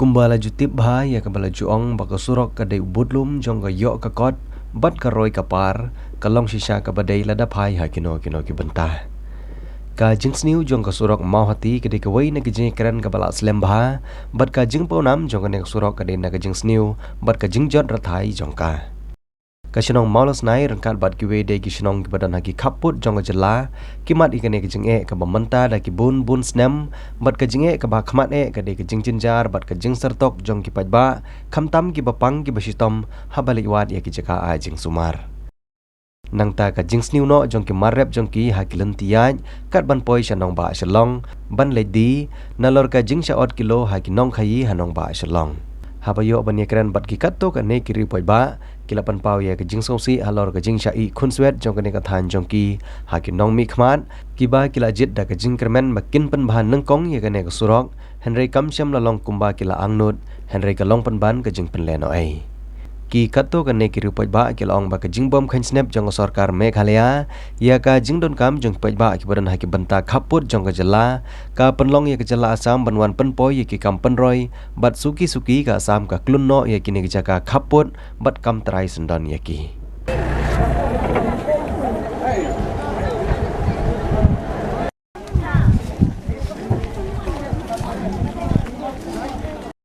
Kumbala jutip bha ya kabala juong baka surok kadai ubudlum jong ka yok ka kot bat ka roy ka par kalong shisha ka badai lada phai ha kino ki bentah. Ka jing sniu jong ka surok mau hati kadai ka wai na ka jing keren ka bala slem bha bat ka jing paunam jong ka nek surok kadai na ka jing sniu bat ka jing jot rathai jong ka. Kasinong maulas nai rangkat bat ki wei de ki sinong ki badan haki kaput jong ka jela kimat ikane ki jing e ka bamanta da ki bun snem bat ka jing e ka ba khmat e ka de ki jing jinjar bat ka jing sertok jong ki pajba khamtam ki bapang ki basitom habali wat ya ki jaka a jing sumar nang ta ka jing sniu no jong ki marrep jong ki haki lentiaj kat ban poi shanong ba shalong ban ledi nalor ka jing shaot kilo haki nong khayi hanong ba shalong habayo ban keren bat ki katto ka ne ki ri poi ba kilapan pau ya ke jing sosi halor ke jing syai khunswet jong ke kathan jong ki hakin nong mi khmat kiba kila jit da ke jing kermen makin pen bahan nengkong ya ke ne ke surok henry kamsyam lalong kumba kila angnut henry ka long pen ban ke jing pen leno ai ki katto ke ne ki rupaj ba kila ong ba ke jing bom khan snap jong sarkar meghalaya ya ka jing don kam jong paj ba ki badan haki banta khaput jong ke jela ka penlong ya ke jela asam banwan pen poi ya ki kam pen roy bat suki ka asam ka klun no ya ki ne ki jaka khaput bat kam trai sendon ya ki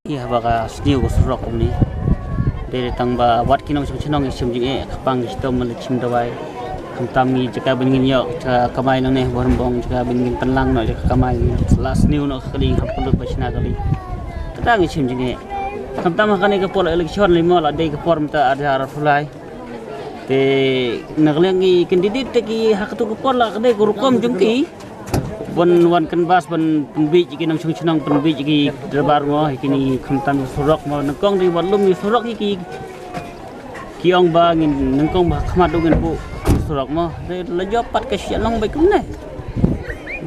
iya baka sniu ko surok ni dari tangba wat kinong chinong isim jinge kapang isto malachim dawai kamtam ni jaka bingin yo jaka kamai nang ne borbong jaka bingin penlang no jaka kamai las sniu no kali hapulut bachna kali kadang isim jinge kamtam hakane ka pol election limo la dei ka form ta ada fulai te naglengi candidate te ki hakatu ka pol la kadai gurukom jungki wan kan bas ban pembij ki nang chinong pembij ki derbar mo kini kamtam surok mo nangkong di walum ni surok ki ong ba ngin nangkong ba khmat do ngin bu surok mo de la job pat ka sialong bai kum ne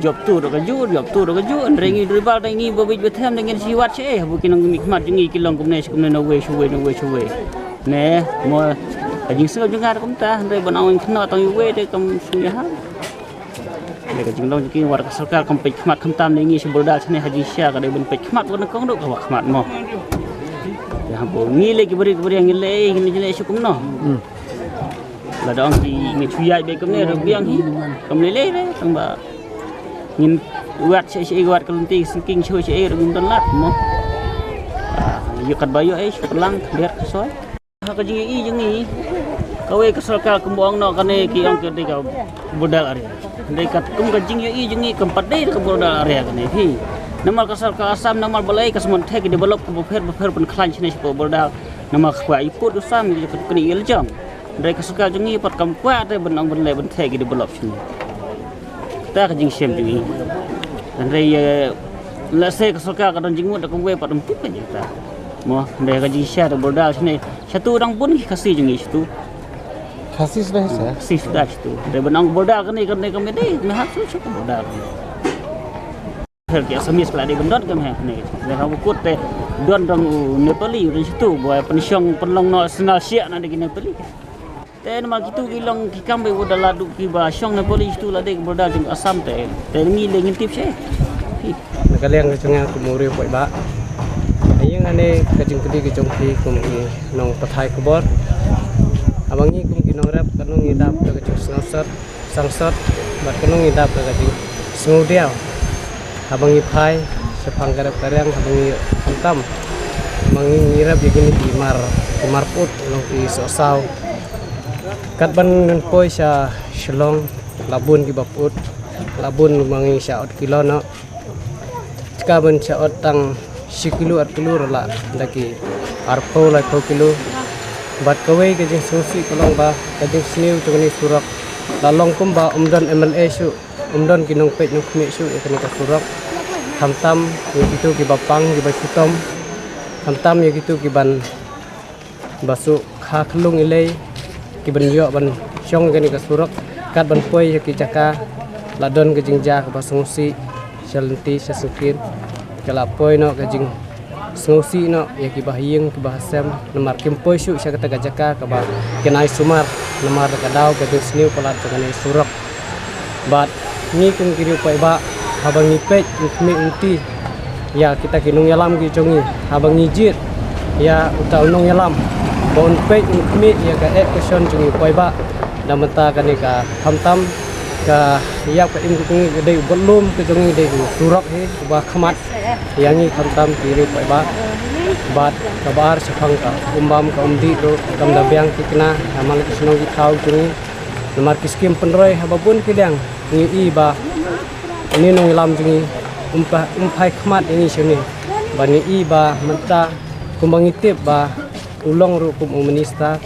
job tu do ka ju rengi derbar dai ni bo bij bethem dengan siwat che bu kinong mi khmat jingi kilong kum ne no we shuwe ne mo ajing sel jungar kum ta de banawin khna tong we de kam sunya ha mereka jinglong jikin warga sarkar kompet khmat khamtam nengi sebodal chane haji sya ka de ben pet khmat wan kong do ka khmat mo ya bo ngile ki beri ngile jele sukum no la dong ki ngi chuyai be kum ne rubiang hi kam le re tang ba ngin wat se wat kalunti sinking choi se rum don lat mo yu kat bayo pelang biar soy ha ka jingi kawe ka sarkar kumbong no kane ki ang ke de ka bodal area dei kat kum ka jing yi jingi kampat dei ka bodal area kane hi namal kasar ka asam namal balai ka semon thek develop ka bofer pen khlan chine po bodal namal khwa iput usam ni ka kini iljam dei ka sarkar jingi pat kam kwa de benang ben le ben thek develop chine ta ka jing sem jingi dei la se ka sarkar ka don jing mut ka we pat empuk ka jita mo dei ka jing sya bodal chine satu orang pun kasih jingi situ kasih sudah saya kasih sudah itu dari benang bodak ni kami ni nah susu bodak kerja semis peladi bendot kami ni dah bukut teh don dong Nepali di situ buat pensiong penlong no senal siak nanti kini Nepali teh nama gitu kilong kikam be bodak ladu kiba siong Nepali situ ladi bodak jeng asam teh ni lengin tips kalian kecengah kumuri poi ba ayang ane kajeng kedi kejong ki kumi nong pathai kubor abangi kum kinong rap kanong idap ka kajing sangsat bat kanong idap ka kajing smudiaw abangi phai sepang garap karyang abangi kamtam abangi ngirap yagini timar put long ki sosaw kat ban poi sa shlong labun ki baput labun mangi sa ot kilo no ka ban sa ot tang sikilo at kilo la daki arpo la kilo bat kawai ke jing susi kolong ba kajing sniu tugani surak lalong kumba umdon MLA su umdon kinong pet nyong khmi su ikani ka surak hamtam gitu ki bapang ki basitom hamtam ye gitu ki ban basu kha khlung ilei ki ban yo ban syong kani ka surak kat ban poi ki jaka ladon ke jing ja ka basungsi shalenti sasukin kala poi no ka jing snosi no ya ki bahiyeng ki bahasam namar kimpoi su sya kata gajaka ka ba kenai sumar namar ka daw ka sniu palat ka ni surak bat ni kum kiri pai ba habang ipet ukmi unti ya kita kinung yalam gi jongi abang ngijit ya uta unong yalam bon pe mi ya ka question jongi koi ba namata kani ka tam ka ya ka im jongi gede belum ke jongi de surak he ba khamat yangi tam kiri koi ba bat kabar sepang ka umbam ka umdi do kam dabyang kikna amal kisnong gi thau jongi nomor kiskim penroy hababun kidang ngi ba ini nong lam jongi umpai khamat ini sini bani ba menta kumbangitip ba ulong ru kum umanista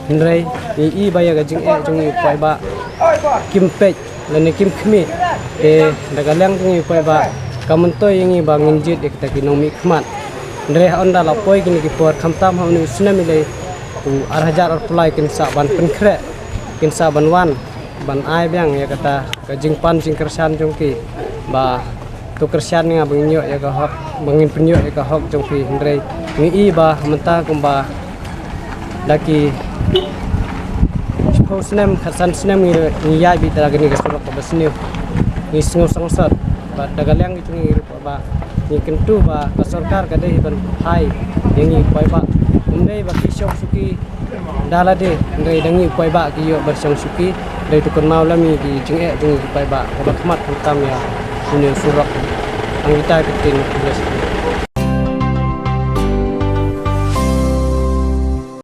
ndrei ni ba ya gajing jongi pai ba kimpe lani kim khmi dagalang jongi pai ba kamunto yangi ba nginjit ekta kinomi khmat ndrei onda la poi kini ki por khamtam ha uni sunami le arhajar arpulai kin sa ban penkhre kin sa ban wan ban ai bang ya kata gajing pan jing kersan jongki ba tu kersan nga bangyo ya ka hok bangin penyo ya ka hok jongki ndrei ni ba menta kumba daki Snem khasan snem ni ya bi tara gani gasurok ba snew ni sngo sangsat ba dagalyang itu ni ba ni kentu ba ka sarkar ka dei ban hai yangi pai ba undai ba kisok suki dalade ndai dangi pai ba ki yo bersang suki dai tukun mau lami ki jinge pai ba ba khmat tam ya ni surok ang kita ketin